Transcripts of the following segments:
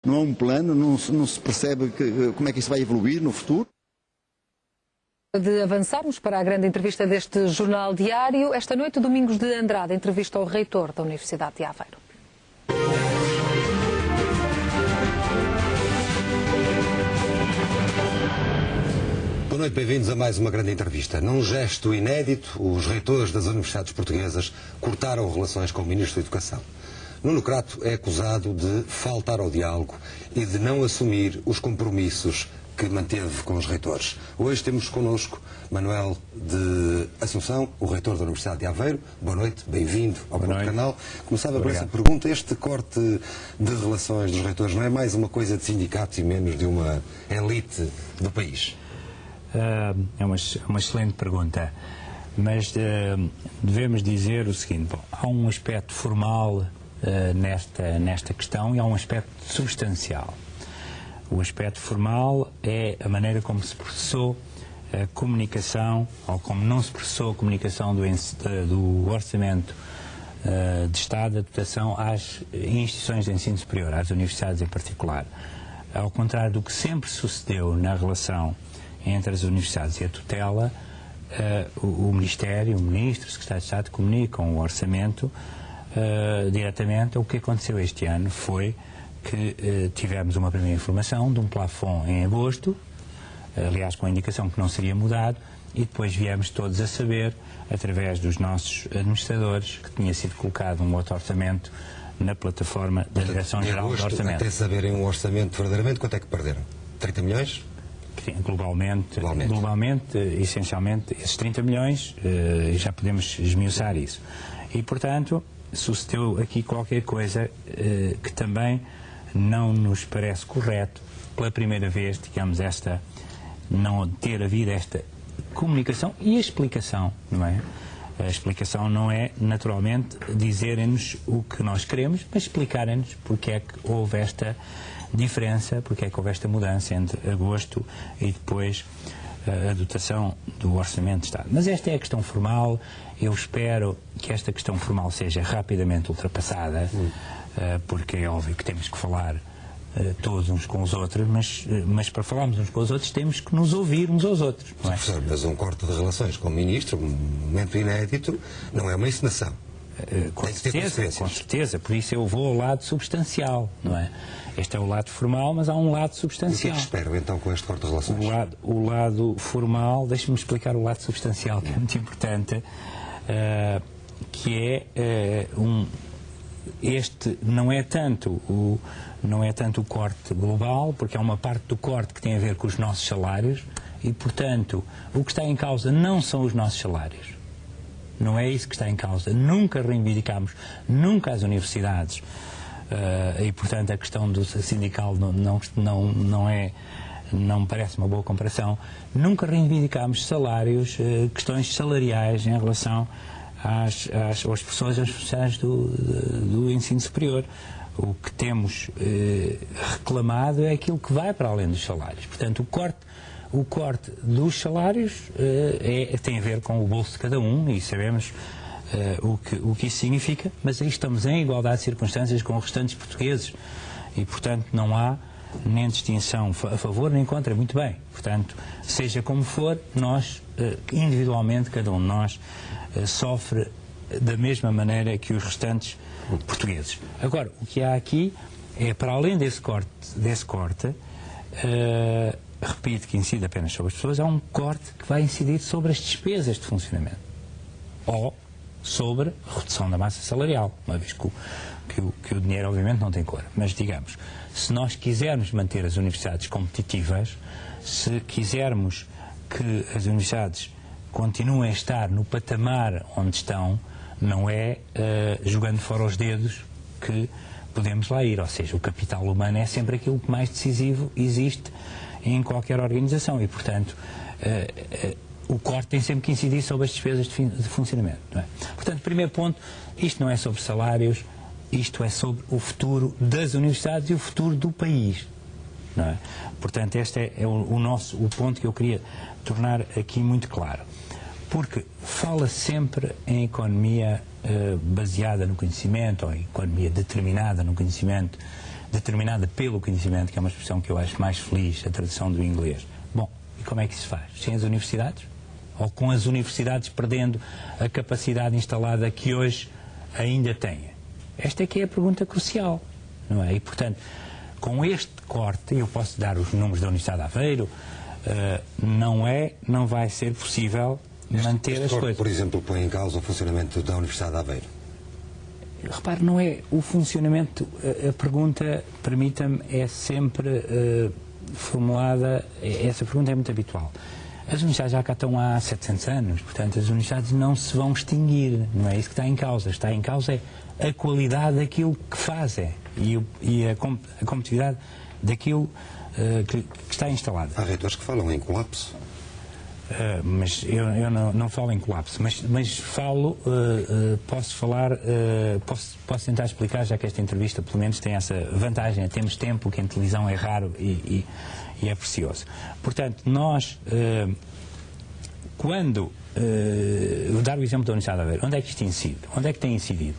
não há um plano, não se percebe como é que isso vai evoluir no futuro. De avançarmos para a grande entrevista deste Jornal Diário, esta noite Domingos de Andrade entrevista ao reitor da Universidade de Aveiro. Boa noite, bem-vindos a mais uma grande entrevista. Num gesto inédito, os reitores das universidades portuguesas cortaram relações com o Ministro da Educação. Nuno Crato é acusado de faltar ao diálogo e de não assumir os compromissos que manteve com os reitores. Hoje temos connosco Manuel de Assunção, o reitor da Universidade de Aveiro. Boa noite, bem-vindo ao nosso canal. Começava por essa pergunta: este corte de relações dos reitores não é mais uma coisa de sindicatos e menos de uma elite do país? É uma excelente pergunta, mas devemos dizer o seguinte: bom, há um aspecto formal nesta questão e há um aspecto substancial. O aspecto formal é a maneira como se processou a comunicação, ou como não se processou a comunicação do orçamento de Estado, da dotação às instituições de ensino superior, às universidades em particular. Ao contrário do que sempre sucedeu na relação entre as universidades e a tutela, o Ministério, o Ministro, o Secretário de Estado comunicam o orçamento diretamente. O que aconteceu este ano foi que tivemos uma primeira informação de um plafond em agosto, aliás com a indicação que não seria mudado, e depois viemos todos a saber, através dos nossos administradores, que tinha sido colocado um outro orçamento na plataforma da Direção-Geral do Orçamento. Até saberem um orçamento verdadeiramente, quanto é que perderam? 30 milhões? Globalmente, essencialmente, esses 30 milhões, já podemos esmiuçar isso. E, portanto, sucedeu aqui qualquer coisa que também não nos parece correto. Pela primeira vez, digamos, não ter havido esta comunicação e explicação, não é? A explicação não é, naturalmente, dizerem-nos o que nós queremos, mas explicarem-nos porque é que houve esta diferença, porque é que houve esta mudança entre agosto e depois a dotação do Orçamento de Estado. Mas esta é a questão formal. Eu espero que esta questão formal seja rapidamente ultrapassada, porque é óbvio que temos que falar todos uns com os outros, mas para falarmos uns com os outros temos que nos ouvir uns aos outros. Não é? Professor, mas um corte de relações com o Ministro, um momento inédito, não é uma encenação. Com certeza, por isso eu vou ao lado substancial, não é? Este é o lado formal, mas há um lado substancial. O que espero então com este corte de relações? O lado formal, deixe-me explicar o lado substancial, que é muito importante, que é este não é tanto o corte global, porque há uma parte do corte que tem a ver com os nossos salários e, portanto, o que está em causa não são os nossos salários. Não é isso que está em causa. Nunca reivindicámos, nunca as universidades, e portanto a questão do sindical não me parece uma boa comparação. Nunca reivindicámos salários, questões salariais em relação às pessoas, às funcionários do ensino superior. O que temos reclamado é aquilo que vai para além dos salários. Portanto, o corte dos salários tem a ver com o bolso de cada um e sabemos o que isso significa, mas aí estamos em igualdade de circunstâncias com os restantes portugueses e, portanto, não há nem distinção a favor nem contra, muito bem. Portanto, seja como for, nós, individualmente, cada um de nós, sofre da mesma maneira que os restantes portugueses. Agora, o que há aqui é, para além desse corte, repito que incide apenas sobre as pessoas, há um corte que vai incidir sobre as despesas de funcionamento ou sobre a redução da massa salarial, uma vez que o dinheiro obviamente não tem cor. Mas digamos, se nós quisermos manter as universidades competitivas, se quisermos que as universidades continuem a estar no patamar onde estão, não é jogando fora os dedos que podemos lá ir. Ou seja, o capital humano é sempre aquilo que mais decisivo existe em qualquer organização e, portanto, o corte tem sempre que incidir sobre as despesas de funcionamento. Não é? Portanto, primeiro ponto, isto não é sobre salários, isto é sobre o futuro das universidades e o futuro do país. Não é? Portanto, este é o ponto que eu queria tornar aqui muito claro. Porque fala sempre em economia baseada no conhecimento, ou em economia determinada no conhecimento, determinada pelo conhecimento, que é uma expressão que eu acho mais feliz, a tradução do inglês. Bom, e como é que isso se faz? Sem as universidades? Ou com as universidades perdendo a capacidade instalada que hoje ainda têm? Esta é que é a pergunta crucial, não é? E, portanto, com este corte, eu posso dar os números da Universidade de Aveiro, não vai ser possível manter as coisas. Por exemplo, põe em causa o funcionamento da Universidade de Aveiro. Repare, não é o funcionamento, a pergunta, permita-me, é sempre formulada, essa pergunta é muito habitual. As universidades já cá estão há 700 anos, portanto as universidades não se vão extinguir, não é isso que está em causa. Está em causa é a qualidade daquilo que fazem e a competitividade daquilo que está instalado. Há reitores que falam em colapso. Mas eu não falo em colapso, mas falo, posso falar, posso tentar explicar, já que esta entrevista pelo menos tem essa vantagem, temos tempo, que em televisão é raro e é precioso. Portanto, nós, quando, vou dar o exemplo da Universidade de Aveiro, onde é que isto incide? Onde é que tem incidido?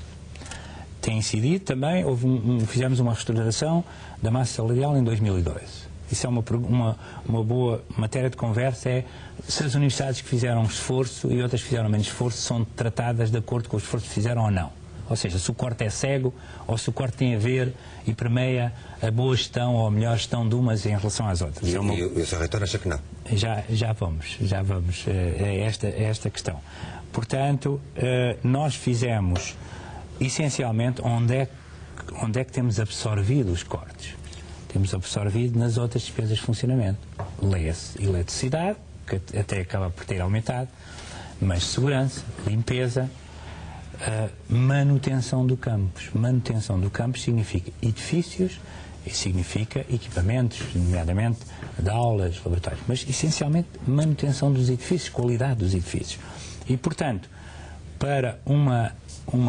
Tem incidido também, fizemos uma restauração da massa salarial em 2002. Isso é uma boa matéria de conversa, é se as universidades que fizeram esforço e outras que fizeram menos esforço são tratadas de acordo com o esforço que fizeram ou não. Ou seja, se o corte é cego ou se o corte tem a ver e permeia a boa gestão ou a melhor gestão de umas em relação às outras. E o Sr. Reitor acha que não? Já vamos a esta questão. Portanto, nós fizemos, essencialmente, onde é que temos absorvido os cortes? Temos absorvido nas outras despesas de funcionamento. Leia-se eletricidade, que até acaba por ter aumentado, mas segurança, limpeza, manutenção do campus. Manutenção do campus significa edifícios e significa equipamentos, nomeadamente de aulas, laboratórios, mas essencialmente manutenção dos edifícios, qualidade dos edifícios. E, portanto, para uma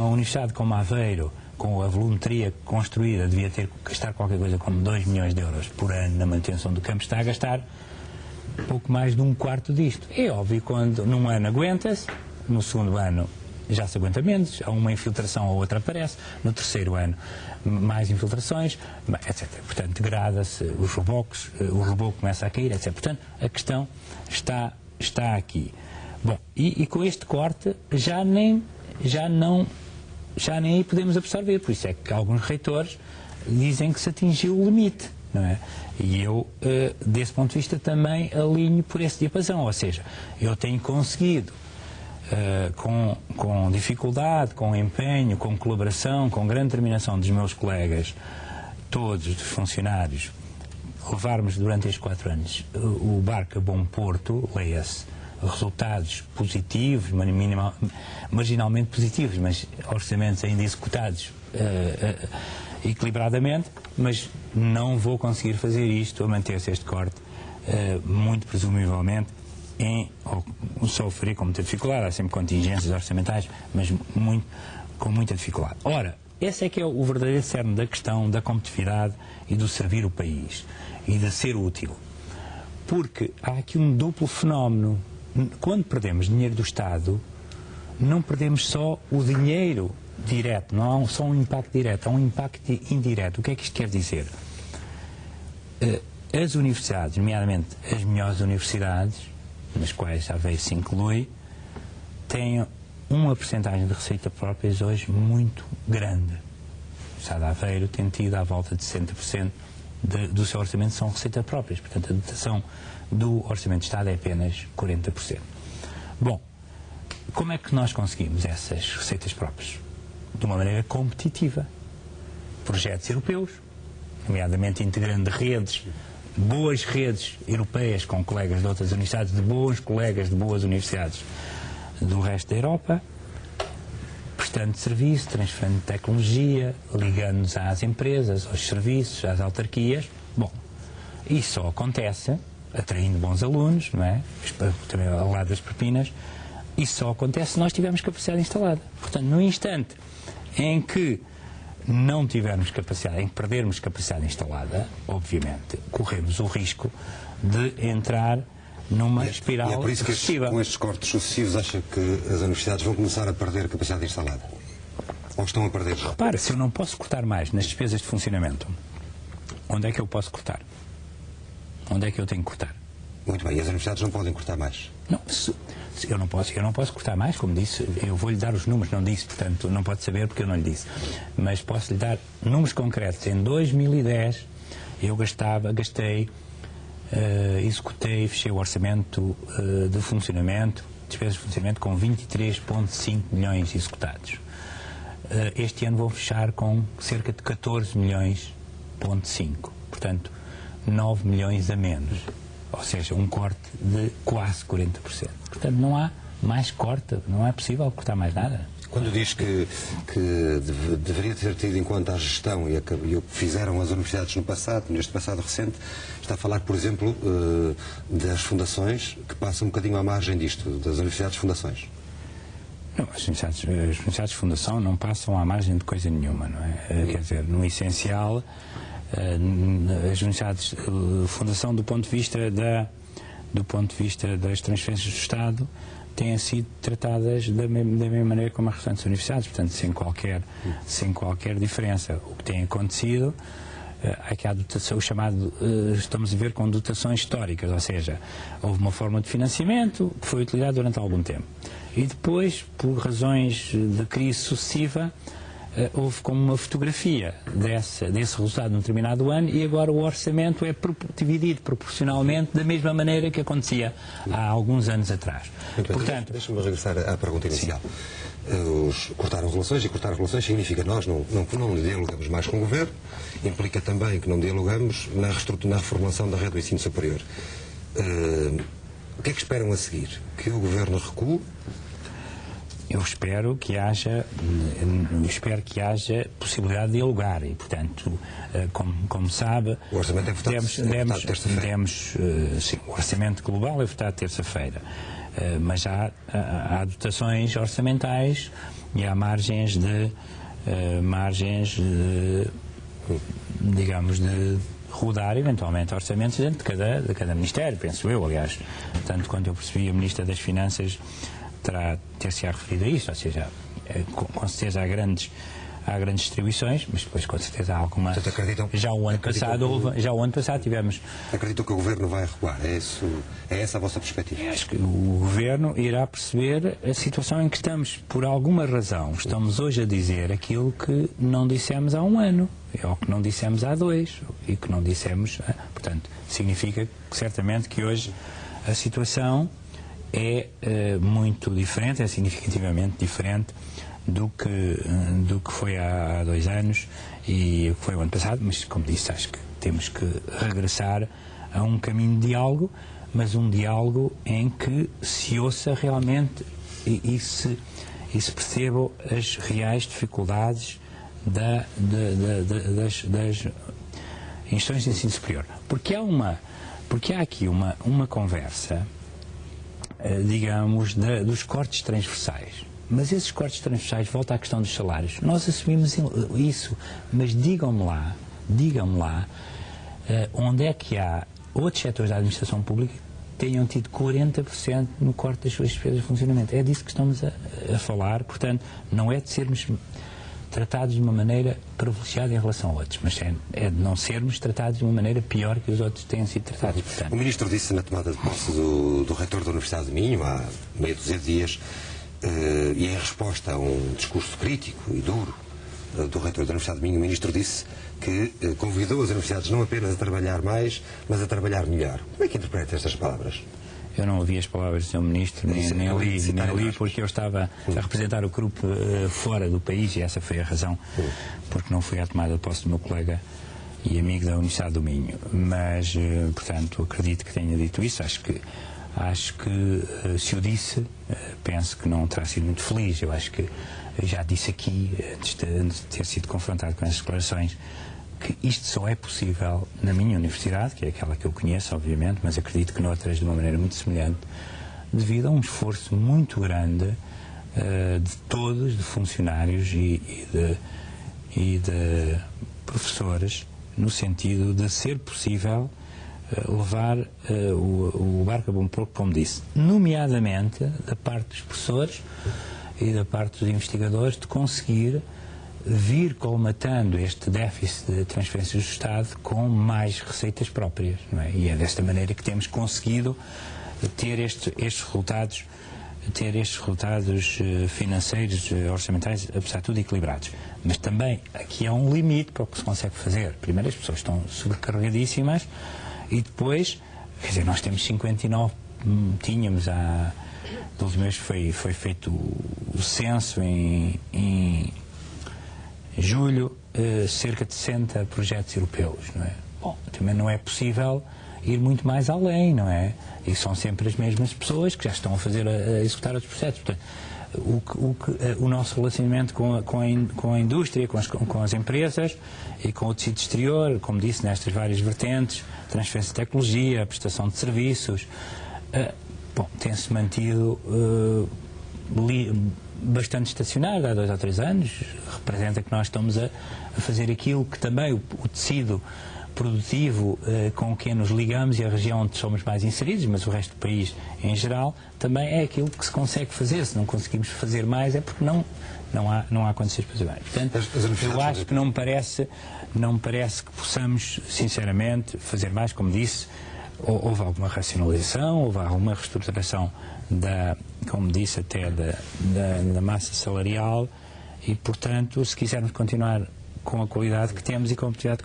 universidade como a Aveiro, com a volumetria construída, devia ter que gastar qualquer coisa como 2 milhões de euros por ano na manutenção do campo, está a gastar pouco mais de 1/4 disto. É óbvio, quando num ano aguenta-se, no segundo ano já se aguenta menos, há uma infiltração ou outra aparece, no terceiro ano mais infiltrações, etc. Portanto, degrada-se os reboques, o reboco começa a cair, etc. Portanto, a questão está aqui. Bom, e com este corte já nem aí podemos absorver, por isso é que alguns reitores dizem que se atingiu o limite, não é? E eu, desse ponto de vista, também alinho por esse diapasão, ou seja, eu tenho conseguido, com dificuldade, com empenho, com colaboração, com grande determinação dos meus colegas, todos os funcionários, levarmos durante estes 4 anos o barco a bom porto, leia-se, resultados positivos, marginalmente positivos, mas orçamentos ainda executados equilibradamente, mas não vou conseguir fazer isto a manter-se este corte, muito presumivelmente, ou sofrer com muita dificuldade. Há sempre contingências orçamentais, mas com muita dificuldade. Ora, esse é que é o verdadeiro cerne da questão da competitividade e do servir o país e de ser útil. Porque há aqui um duplo fenómeno. Quando perdemos dinheiro do Estado, não perdemos só o dinheiro direto, não há só um impacto direto, há um impacto indireto. O que é que isto quer dizer? As universidades, nomeadamente as melhores universidades, nas quais a Aveiro se inclui, têm uma percentagem de receita próprias hoje muito grande. O Estado de Aveiro tem tido à volta de 60% do seu orçamento são receitas próprias, portanto a dotação do Orçamento de Estado é apenas 40%. Bom, como é que nós conseguimos essas receitas próprias? De uma maneira competitiva. Projetos europeus, nomeadamente integrando redes, boas redes europeias com colegas de outras universidades, de bons colegas de boas universidades do resto da Europa, prestando serviço, transferindo tecnologia, ligando-nos às empresas, aos serviços, às autarquias. Bom, isso só acontece atraindo bons alunos, não é? Também ao lado das propinas. Isso só acontece se nós tivermos capacidade instalada. Portanto, no instante em que não tivermos capacidade, em que perdermos capacidade instalada, obviamente, corremos o risco de entrar numa espiral e é por isso que com estes cortes sucessivos acha que as universidades vão começar a perder a capacidade instalada? Ou estão a perder? Repara, se eu não posso cortar mais nas despesas de funcionamento, onde é que eu posso cortar? Onde é que eu tenho que cortar? Muito bem, e as universidades não podem cortar mais? Não, eu não posso cortar mais, como disse, eu vou-lhe dar os números, não disse, portanto não pode saber porque eu não lhe disse, mas posso-lhe dar números concretos. Em 2010 eu executei, fechei o orçamento de funcionamento, despesas de funcionamento com 23,5 milhões executados. Este ano vou fechar com cerca de 14 milhões,5, portanto 9 milhões a menos. Ou seja, um corte de quase 40%. Portanto, não há mais corte, não é possível cortar mais nada. Quando diz que deveria ter tido em conta a gestão e o que fizeram as universidades no passado, neste passado recente, está a falar, por exemplo, das fundações, que passam um bocadinho à margem disto, das universidades fundações. Não, as universidades de fundação não passam à margem de coisa nenhuma, não é? Quer dizer, no essencial, as universidades de fundação do ponto de vista das transferências do Estado têm sido tratadas da mesma maneira como as restantes universidades, portanto sem qualquer diferença. O que tem acontecido é que há dotação, o chamado, estamos a ver com dotações históricas, ou seja, houve uma forma de financiamento que foi utilizada durante algum tempo e depois, por razões de crise sucessiva, houve como uma fotografia desse resultado num determinado ano e agora o orçamento é dividido proporcionalmente da mesma maneira que acontecia há alguns anos atrás. Portanto, deixa-me regressar à pergunta inicial. Cortar relações significa nós não dialogamos mais com o Governo, implica também que não dialogamos na reformulação da rede do ensino superior. O que é que esperam a seguir? Que o Governo recue? Eu espero que haja possibilidade de dialogar e, portanto, como sabe, o orçamento é votado terça-feira. O orçamento global é votado terça-feira, mas há dotações orçamentais e há margens de rodar eventualmente orçamentos dentro de cada ministério, penso eu, aliás, tanto quanto eu percebi, a Ministra das Finanças ter-se referido a isto, ou seja, com certeza há grandes distribuições, mas depois com certeza há alguma... Já o ano passado tivemos... Acreditam que o Governo vai recuar? É essa a vossa perspectiva? Acho que o Governo irá perceber a situação em que estamos. Por alguma razão, estamos hoje a dizer aquilo que não dissemos há um ano, ou que não dissemos há 2, e que não dissemos... Portanto, significa que certamente que hoje a situação é muito diferente, é significativamente diferente do que foi há 2 anos e foi o ano passado, mas como disse, acho que temos que regressar a um caminho de diálogo, mas um diálogo em que se ouça realmente e se percebam as reais dificuldades das instituições de ensino superior. Porque há aqui uma conversa, digamos, dos cortes transversais. Mas esses cortes transversais, volta à questão dos salários. Nós assumimos isso, mas digam-me lá, onde é que há outros setores da administração pública que tenham tido 40% no corte das suas despesas de funcionamento. É disso que estamos a falar, portanto, não é de sermos tratados de uma maneira privilegiada em relação a outros, mas é de não sermos tratados de uma maneira pior que os outros têm sido tratados. Portanto. O Ministro disse na tomada de posse do reitor da Universidade de Minho, há meia dúzia de dias, e em resposta a um discurso crítico e duro do reitor da Universidade de Minho, o Ministro disse que convidou as universidades não apenas a trabalhar mais, mas a trabalhar melhor. Como é que interpreta estas palavras? Eu não ouvi as palavras do Sr. Ministro, nem li, porque eu estava a representar o grupo fora do país e essa foi a razão, porque não fui à tomada de posse do meu colega e amigo da Universidade do Minho. Mas, portanto, acredito que tenha dito isso. Acho que se o disse, penso que não terá sido muito feliz. Eu acho que já disse aqui, antes de ter sido confrontado com essas declarações, que isto só é possível na minha universidade, que é aquela que eu conheço, obviamente, mas acredito que noutras de uma maneira muito semelhante, devido a um esforço muito grande de todos, de funcionários e de professores, no sentido de ser possível levar o barco a bom porto, como disse, nomeadamente da parte dos professores e da parte dos investigadores, de conseguir vir colmatando este déficit de transferências do Estado com mais receitas próprias, não é? E é desta maneira que temos conseguido ter estes resultados financeiros, orçamentais, apesar de tudo, equilibrados. Mas também aqui há um limite para o que se consegue fazer. Primeiro, as pessoas estão sobrecarregadíssimas e depois, quer dizer, nós temos 59, tínhamos do último mês foi feito o censo em julho, cerca de 60 projetos europeus, não é? Bom, também não é possível ir muito mais além, não é? E são sempre as mesmas pessoas que já estão a executar outros projetos. Portanto, o nosso relacionamento com a indústria, com as empresas e com o tecido exterior, como disse, nestas várias vertentes, transferência de tecnologia, prestação de serviços, tem-se mantido bastante estacionado há 2 ou 3 anos. Representa que nós estamos a fazer aquilo que também o tecido produtivo com que nos ligamos e a região onde somos mais inseridos, mas o resto do país em geral, também é aquilo que se consegue fazer. Se não conseguimos fazer mais é porque não há condições para fazer mais. Portanto, eu acho que não me parece que possamos, sinceramente, fazer mais. Como disse, houve alguma racionalização, houve alguma reestruturação como disse até, da massa salarial e, portanto, se quisermos continuar com a qualidade que temos e com a oportunidade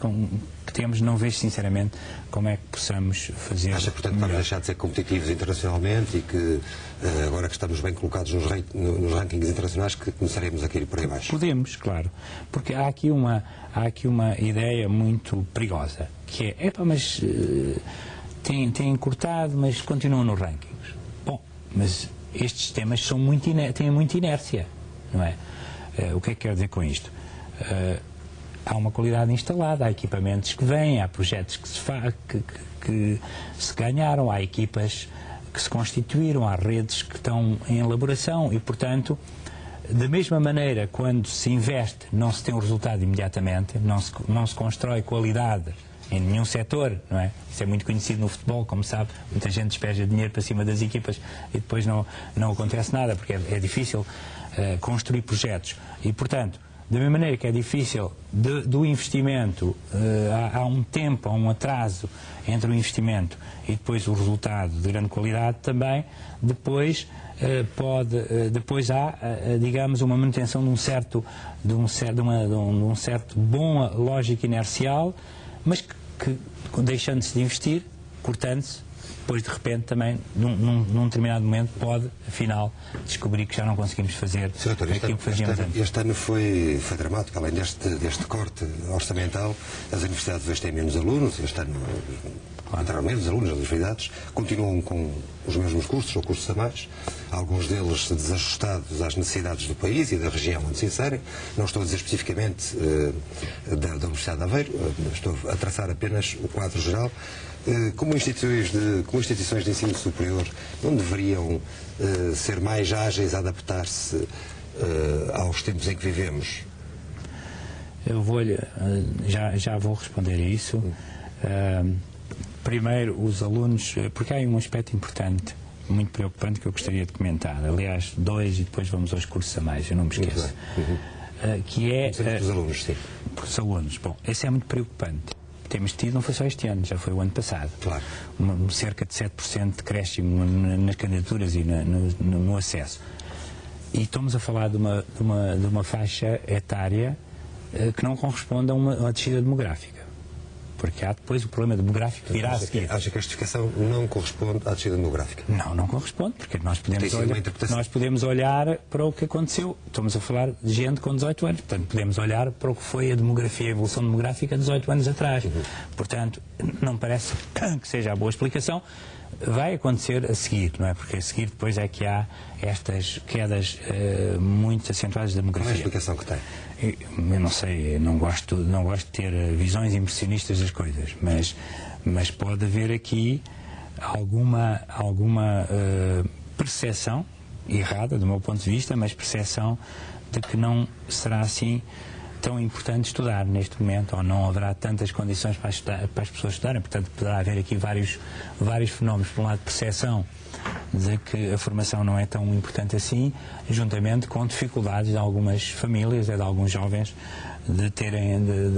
que temos, não vejo sinceramente como é que possamos fazer. Acha, portanto, que vamos deixar de ser competitivos internacionalmente e que agora que estamos bem colocados nos rankings internacionais que começaremos a cair por aí abaixo? Podemos, claro, porque há aqui uma ideia muito perigosa, que é, mas têm encurtado, mas continuam nos rankings. Bom, mas estes temas têm muita inércia, não é? O que é que quero dizer com isto? Há uma qualidade instalada, há equipamentos que vêm, há projetos que se ganharam, há equipas que se constituíram, há redes que estão em elaboração e, portanto, da mesma maneira, quando se investe, não se tem o resultado imediatamente, não se constrói qualidade em nenhum setor, não é? Isso é muito conhecido no futebol, como sabe, muita gente despeja dinheiro para cima das equipas e depois não acontece nada, porque é difícil construir projetos e, portanto, da mesma maneira que é difícil do investimento, há um atraso entre o investimento e depois o resultado de grande qualidade também, depois há, digamos, uma manutenção de um certo bom lógica inercial, mas que deixando-se de investir, cortando-se, depois de repente também, num determinado momento, pode, afinal, descobrir que já não conseguimos fazer aquilo que fazíamos antes. Este ano foi dramático, além deste corte orçamental, as universidades hoje têm menos alunos, este ano entraram menos alunos nas universidades, continuam com os mesmos cursos ou cursos a mais, alguns deles desajustados às necessidades do país e da região onde se inserem. Não estou a dizer especificamente da Universidade de Aveiro, estou a traçar apenas o quadro geral. Como instituições de ensino superior, não deveriam ser mais ágeis a adaptar-se aos tempos em que vivemos? Eu já vou responder a isso. Primeiro, os alunos, porque há um aspecto importante, muito preocupante, que eu gostaria de comentar. Aliás, 2 e depois vamos aos cursos a mais, eu não me esqueço. Que é... Os alunos, sim. Os alunos. Bom, esse é muito preocupante. Temos tido, não foi só este ano, já foi o ano passado. Claro. Cerca de 7% de decréscimo nas candidaturas e no acesso. E estamos a falar de uma faixa etária que não corresponde a uma descida demográfica. Porque há depois o problema demográfico que virá a seguir. Acha que a justificação não corresponde à descida demográfica? Não corresponde, porque nós podemos olhar para o que aconteceu. Estamos a falar de gente com 18 anos, portanto podemos olhar para o que foi a demografia, a evolução demográfica 18 anos atrás. Portanto, não me parece que seja a boa explicação. Vai acontecer a seguir, não é? Porque a seguir depois é que há estas quedas muito acentuadas da demografia. Qual é a explicação que tem? Eu não sei, não gosto de ter visões impressionistas das coisas, mas pode haver aqui alguma percepção errada, do meu ponto de vista, mas percepção de que não será assim tão importante estudar neste momento, ou não haverá tantas condições para as pessoas estudarem, portanto poderá haver aqui vários fenómenos. Por um lado, percepção de que a formação não é tão importante assim, juntamente com dificuldades de algumas famílias, de alguns jovens, de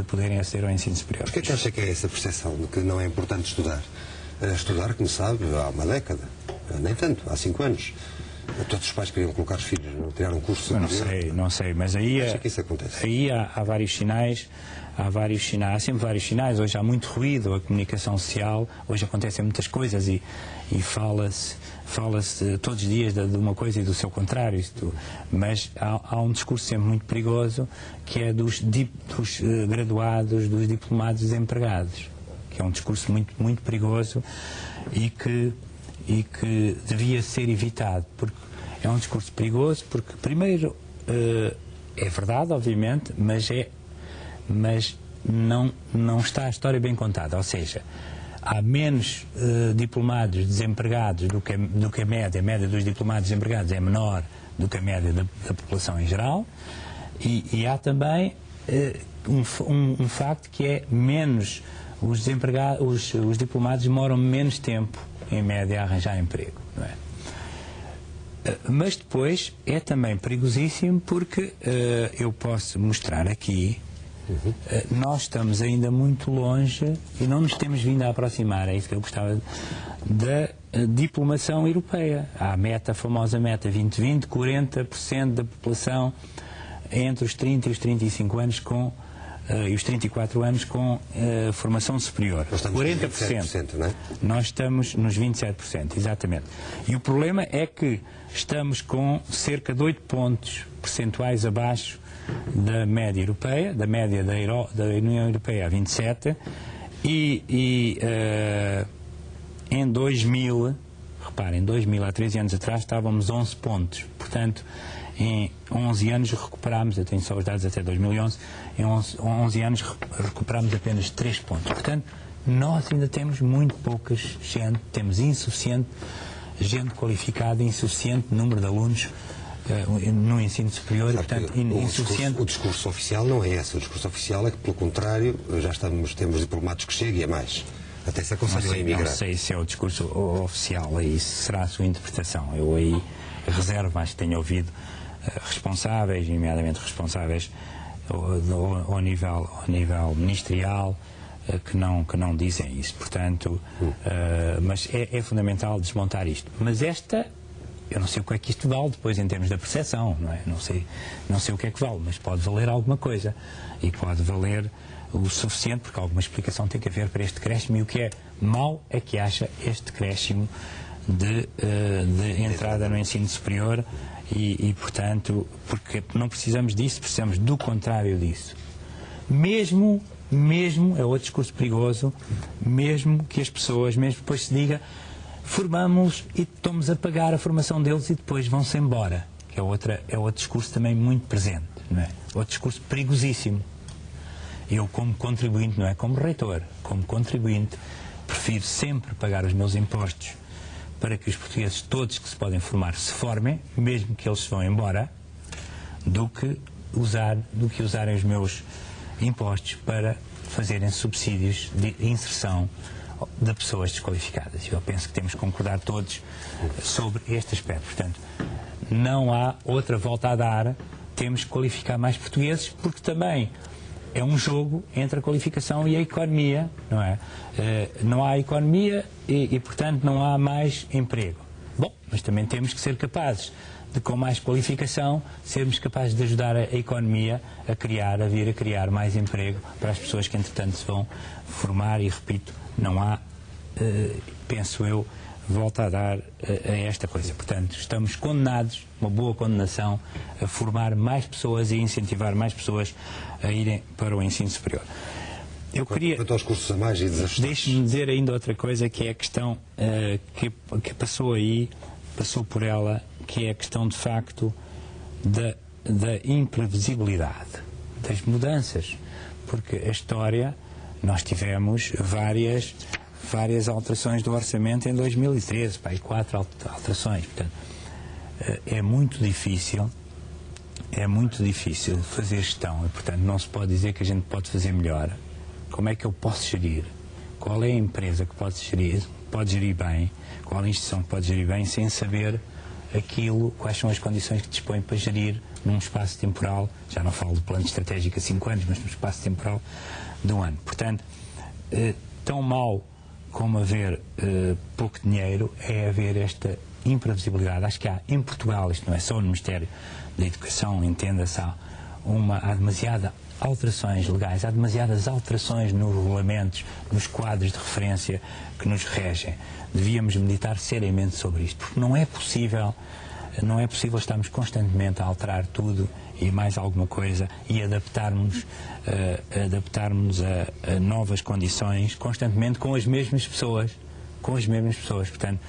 poderem aceder ao ensino superior. Porquê que acha que é essa percepção de que não é importante estudar? Estudar, como sabe, há uma década, nem tanto, há 5 anos. Todos os pais queriam colocar os filhos, tirar um curso. Eu não sei, mas aí, que isso acontece? Aí há vários sinais, há sempre vários sinais. Hoje há muito ruído, a comunicação social, hoje acontecem muitas coisas e fala-se todos os dias de uma coisa e do seu contrário. Mas há um discurso sempre muito perigoso, que é dos graduados, dos diplomados desempregados, que é um discurso muito, muito perigoso e que devia ser evitado, porque é um discurso perigoso, porque primeiro é verdade, obviamente, mas não está a história bem contada, ou seja, há menos diplomados desempregados do que a média dos diplomados desempregados é menor do que a média da população em geral, e há também um facto que é menos os diplomados demoram menos tempo em média a arranjar emprego, não é? Mas depois é também perigosíssimo porque eu posso mostrar aqui, nós estamos ainda muito longe e não nos temos vindo a aproximar, é isso que eu gostava, da diplomação europeia. Há a famosa meta 2020, 40% da população entre os 30 e os 35 anos e os 34 anos com formação superior. Nós estamos 40%. Nos 27%, não é? Nós estamos nos 27%, exatamente. E o problema é que estamos com cerca de 8 pontos percentuais abaixo da média europeia, da média da União Europeia a 27%, e em 2000, reparem, 2000, há 13 anos atrás, estávamos 11 pontos. Portanto, em 11 anos recuperámos, eu tenho só os dados até 2011, em 11 anos recuperámos apenas 3 pontos. Portanto, nós ainda temos muito pouca gente, temos insuficiente gente qualificada, insuficiente número de alunos no ensino superior, e, portanto, insuficiente... O discurso oficial não é esse. O discurso oficial é que, pelo contrário, temos diplomados que chegam e a mais. Até se aconselham a emigrar. Não sei se é o discurso oficial, aí será a sua interpretação. Eu aí reservo, acho que tenho ouvido responsáveis, nomeadamente responsáveis ao nível ministerial, que não dizem isso. Portanto, mas é fundamental desmontar isto. Mas eu não sei o que é que isto vale depois em termos da percepção, não é? Não sei o que é que vale, mas pode valer alguma coisa. E pode valer o suficiente, porque alguma explicação tem que haver para este decréscimo, e o que é mau é que acha este decréscimo de entrada no ensino superior e, portanto, porque não precisamos disso, precisamos do contrário disso. Mesmo, é outro discurso perigoso, mesmo que as pessoas, mesmo depois se diga, formamos e estamos a pagar a formação deles e depois vão-se embora, que é outro discurso também muito presente, não é? Outro discurso perigosíssimo. Eu, como contribuinte, não é como reitor, como contribuinte, prefiro sempre pagar os meus impostos para que os portugueses todos que se podem formar se formem, mesmo que eles se vão embora, do que usarem os meus impostos para fazerem subsídios de inserção de pessoas desqualificadas. Eu penso que temos que concordar todos sobre este aspecto. Portanto, não há outra volta a dar, temos que qualificar mais portugueses, porque também é um jogo entre a qualificação e a economia, não é? Não há economia e, portanto, não há mais emprego. Bom, mas também temos que ser capazes de, com mais qualificação, sermos capazes de ajudar a economia a vir a criar mais emprego para as pessoas que, entretanto, se vão formar. E, repito, não há, penso eu, volta a dar a esta coisa. Portanto, estamos condenados, uma boa condenação, a formar mais pessoas e incentivar mais pessoas a irem para o ensino superior. Eu queria... Quanto aos cursos a mais e desajustados. Deixe-me dizer ainda outra coisa, que é a questão que passou por ela, que é a questão, de facto, da imprevisibilidade, das mudanças. Porque a história, nós tivemos várias alterações do orçamento em 2013, 4 alterações. Portanto, é muito difícil é muito difícil fazer gestão e, portanto, não se pode dizer que a gente pode fazer melhor. Como é que eu posso gerir? Qual é a empresa que pode gerir bem? Qual é a instituição que pode gerir bem sem saber quais são as condições que dispõe para gerir num espaço temporal, já não falo do plano estratégico a 5 anos, mas num espaço temporal de 1 ano. Portanto, tão mau como haver pouco dinheiro é haver esta imprevisibilidade. Acho que há em Portugal, isto não é só no Ministério da Educação, entenda-se, há demasiadas alterações legais, há demasiadas alterações nos regulamentos, nos quadros de referência que nos regem. Devíamos meditar seriamente sobre isto, porque não é possível estarmos constantemente a alterar tudo e mais alguma coisa e adaptarmos a novas condições constantemente com as mesmas pessoas. Portanto,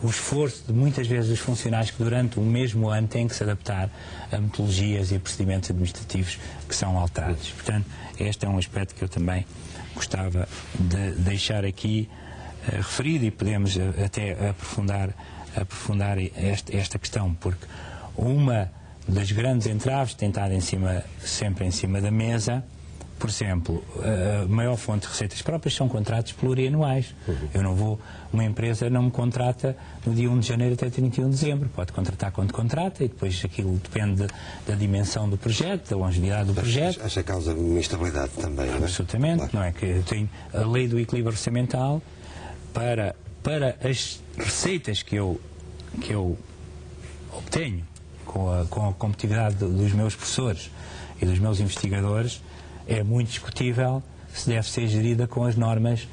o esforço de muitas vezes dos funcionários que durante o mesmo ano têm que se adaptar a metodologias e procedimentos administrativos que são alterados. Portanto, este é um aspecto que eu também gostava de deixar aqui referido, e podemos até aprofundar esta questão, porque uma das grandes entraves tem estado sempre em cima da mesa. Por exemplo, a maior fonte de receitas próprias são contratos plurianuais. Uma empresa não me contrata no dia 1 de janeiro até 31 de dezembro. Pode contratar quando contrata e depois aquilo depende da dimensão do projeto, da longevidade do projeto. Acha que causa uma instabilidade também, não é? Absolutamente, Claro. não é? Que eu tenho a lei do equilíbrio orçamental para as receitas que eu obtenho com a competitividade dos meus professores e dos meus investigadores. É muito discutível se deve ser gerida com as normas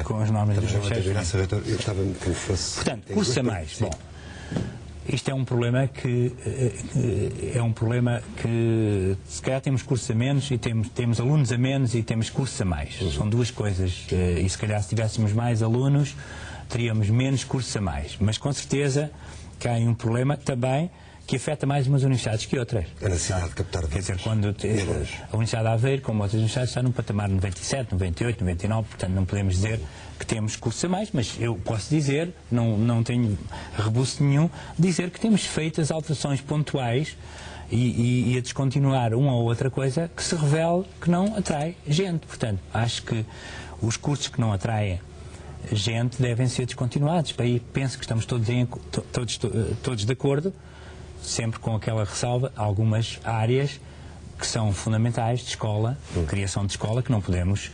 com as normas dos chefes. Eu gostava que fosse... Portanto, curso a mais. Bom, isto é um problema que se calhar temos cursos a menos e temos alunos a menos e temos cursos a mais. São duas coisas, e se calhar se tivéssemos mais alunos teríamos menos cursos a mais. Mas com certeza que há aí um problema também que afeta mais umas universidades que outras. A necessidade de captar Quer dizer, quando a Universidade de Aveiro, como outras universidades, está num patamar 97, 98, 99, portanto não podemos dizer que temos cursos a mais, mas eu posso dizer, não tenho rebuço nenhum, dizer que temos feito as alterações pontuais e a descontinuar uma ou outra coisa que se revele que não atrai gente. Portanto, acho que os cursos que não atraem gente devem ser descontinuados. Aí penso que estamos todos de acordo, sempre com aquela ressalva, algumas áreas que são fundamentais de escola, criação de escola, que não podemos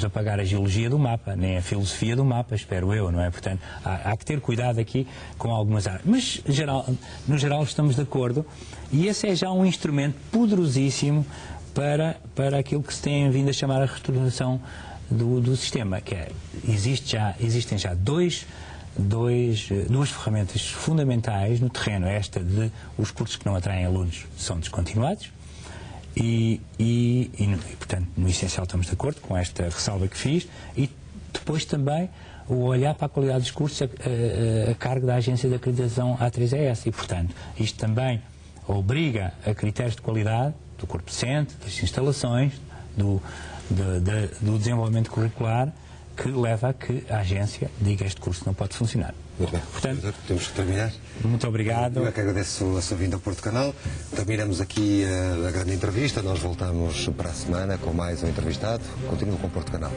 apagar a geologia do mapa, nem a filosofia do mapa, espero eu, não é? Portanto, há que ter cuidado aqui com algumas áreas. Mas, no geral, estamos de acordo, e esse é já um instrumento poderosíssimo para aquilo que se tem vindo a chamar a reestruturação do sistema, que é, existem já duas ferramentas fundamentais no terreno. Esta de os cursos que não atraem alunos são descontinuados e portanto, no essencial estamos de acordo com esta ressalva que fiz, e depois também o olhar para a qualidade dos cursos a cargo da Agência de Acreditação A3ES, e portanto isto também obriga a critérios de qualidade do corpo docente, das instalações, do desenvolvimento curricular, que leva a que a agência diga este curso não pode funcionar. Muito bem. Portanto, temos que terminar. Muito obrigado. Eu é que agradeço a sua vinda ao Porto Canal. Terminamos aqui a grande entrevista. Nós voltamos para a semana com mais um entrevistado. Continuo com o Porto Canal.